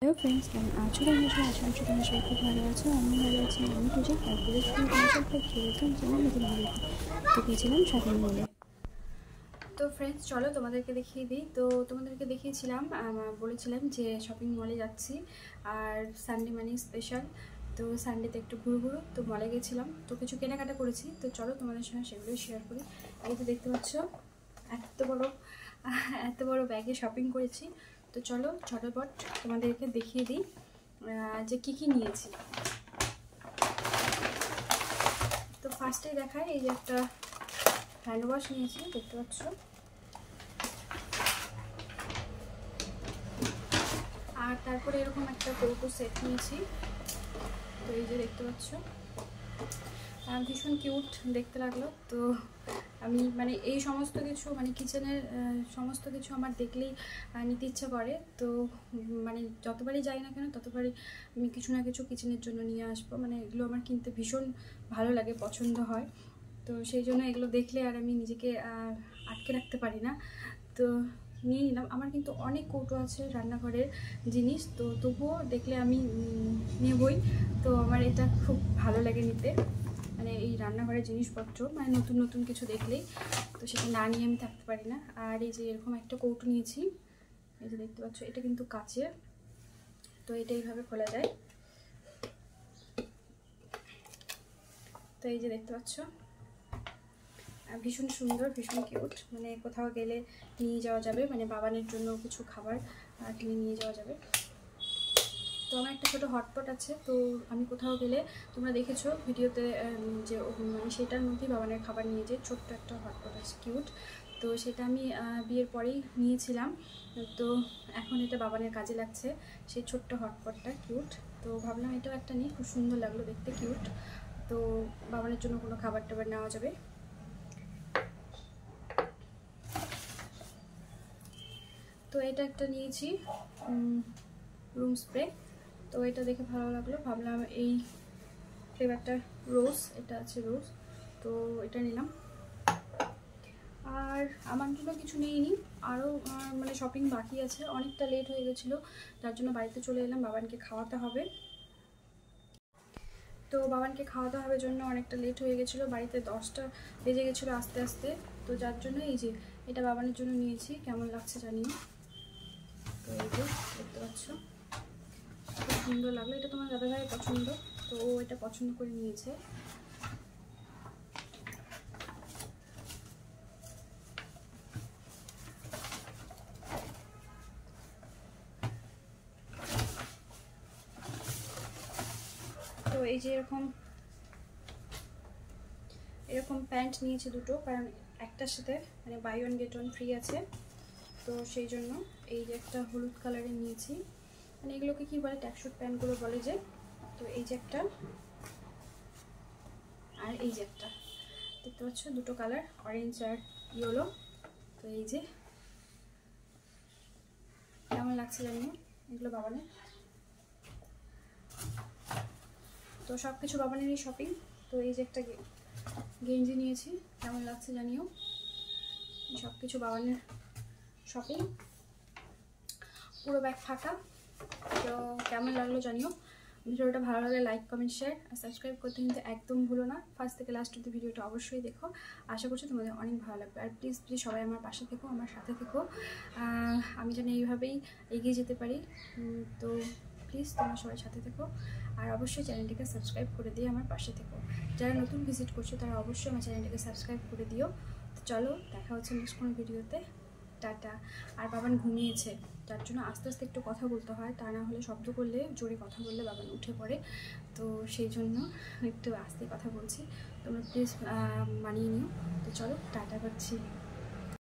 Hello friends, কেমন আছো? আশা করছি তোমরা সবাই খুব ভালো আছো। আমি ভালো আছি। আমি পুজো তারপরে তো গিয়েছিলাম শপিং মলে। তো ফ্রেন্ডস চলো তোমাদেরকে দেখিয়ে দিই। তো তোমাদেরকে দেখিয়েছিলাম, বলেছিলাম যে শপিং মলে যাচ্ছি আর সানডে মানে স্পেশাল। তো সানডেতে একটু ঘুরো, তো মলে গেছিলাম, তো কিছু কেনাকাটা করেছি। তো চলো তোমাদের সঙ্গে সেগুলোই শেয়ার করি। এই তো দেখতে পাচ্ছ এত বড় ব্যাগে শপিং করেছি। তো চলো ঝটপট তোমাদেরকে দেখিয়ে দিই যে কি নিয়েছি। তো ফার্স্টেই দেখাই, এই যে একটা হ্যান্ড ওয়াশ নিয়েছি, দেখতে পাচ্ছ। আর তারপরে এরকম একটা কৌটো সেট নিয়েছি। তো এই যে দেখতে পাচ্ছ, ভীষণ কিউট দেখতে লাগলো। তো আমি মানে এই সমস্ত কিছু মানে কিচেনের সমস্ত কিছু আমার দেখলেই নিতে ইচ্ছা করে। তো মানে যতবারই যাই না কেন ততবারই আমি কিছু না কিছু কিচেনের জন্য নিয়ে আসবো। মানে এগুলো আমার কিনতে ভীষণ ভালো লাগে, পছন্দ হয়। তো সেই জন্য এগুলো দেখলে আর আমি নিজেকে আটকে রাখতে পারি না। তো নিয়ে নিলাম। আমার কিন্তু অনেক কৌটো আছে রান্নাঘরের জিনিস, তো তবুও দেখলে আমি নেবই। তো আমার এটা খুব ভালো লাগে নিতে, মানে এই রান্নাঘরের জিনিসপত্র মানে নতুন নতুন কিছু দেখলেই, তো সেটা না নিয়ে আমি থাকতে পারি না। আর এই যে এরকম একটা কৌটো নিয়েছি, এই যে দেখতে পাচ্ছ, এটা কিন্তু কাচের। তো এটা এইভাবে খোলা যায়। তো এই যে দেখতে পাচ্ছ, ভীষণ সুন্দর, ভীষণ কিউট। মানে কোথাও গেলে নিয়ে যাওয়া যাবে, মানে বাবানের জন্য কিছু খাবার কিনে নিয়ে যাওয়া যাবে। তো আমার একটা ছোটো হটপট আছে। তো আমি কোথাও গেলে, তোমরা দেখেছো ভিডিওতে যে মানে সেটার মধ্যেই বাবানের খাবার নিয়ে যাই, ছোট্ট একটা হটপট আছে, কিউট। তো সেটা আমি বিয়ের পরেই নিয়েছিলাম। তো এখন এটা বাবানের কাজে লাগছে, সেই ছোট্ট হটপটটা কিউট। তো ভাবলাম এটাও একটা নিই, খুব সুন্দর লাগলো দেখতে, কিউট। তো বাবানের জন্য কোনো খাবার টাবার নেওয়া যাবে। তো এটা একটা নিয়েছি রুম স্প্রে। তো এটা দেখে ভালো লাগলো, ভাবলাম এই ফ্লেভারটা রোজ, এটা আছে রোজ, তো এটা নিলাম। আর আমার জন্য কিছু নিইনি, আরও মানে শপিং বাকি আছে, অনেকটা লেট হয়ে গেছিলো, তার জন্য বাড়িতে চলে এলাম। বাবানকে খাওয়াতে হবে, তো বাবানকে খাওয়াতে হবে জন্য অনেকটা লেট হয়ে গেছিলো, বাড়িতে 10টা বেজে গেছিলো আস্তে আস্তে। তো যার জন্য এই যে এটা বাবানের জন্য নিয়েছি, কেমন লাগছে জানিও। তো এই যে দেখতে পাচ্ছ, খুব সুন্দর লাগলো। এটা তোমার দাদাভাইয়ের পছন্দ, তো ও এটা পছন্দ করে নিয়েছে। তো এই যে এরকম প্যান্ট নিয়েছি দুটো, কারণ একটার সাথে মানে buy one get one free আছে। তো সেই জন্য এই যে একটা হলুদ কালারের নিয়েছি, মানে এগুলোকে কি বলে, ট্যাকশুট প্যান্টগুলো বলে যে। তো এই যে একটা, আর এই যে একটা, দেখতে পাচ্ছ দুটো কালার, অরেঞ্জ আর ইয়েলো। তো এই যে কেমন লাগছে জানিও, এগুলো বাবানের। তো সব কিছু বাবানেরই শপিং। তো এই যে একটা গেঞ্জি নিয়েছি, কেমন লাগছে জানিও। সব কিছু বাবানের শপিং, পুরো ব্যাগ ফাঁকা। তো কেমন লাগলো জানিও। ভিডিওটা ভালো লাগলে লাইক, কমেন্ট, শেয়ার আর সাবস্ক্রাইব করতে কিন্তু একদম ভুলো না। ফার্স্ট থেকে লাস্ট অব্দি ভিডিওটা অবশ্যই দেখো, আশা করছি তোমাদের অনেক ভালো লাগবে। আর প্লিজ সবাই আমার পাশে থেকো, আমার সাথে থেকো, আমি যেন এইভাবেই এগিয়ে যেতে পারি। তো প্লিজ তোমরা সবাই সাথে থেকো, আর অবশ্যই চ্যানেলটিকে সাবস্ক্রাইব করে দিয়ে আমার পাশে থেকো। যারা নতুন ভিজিট করছো তারা অবশ্যই আমার চ্যানেলটিকে সাবস্ক্রাইব করে দিও। তো চলো, দেখা হচ্ছে নেক্সট কোনো ভিডিওতে। টাটা। আর বাবান ঘুমিয়েছে, যার জন্য আস্তে আস্তে একটু কথা বলতে হয়, তা না হলে শব্দ করলে, জোরে কথা বললে বাবান উঠে পড়ে। তো সেই জন্য একটু আস্তে কথা বলছি, তোমরা প্লিজ মানিয়ে নিও। তো চলো, টাটা করছি।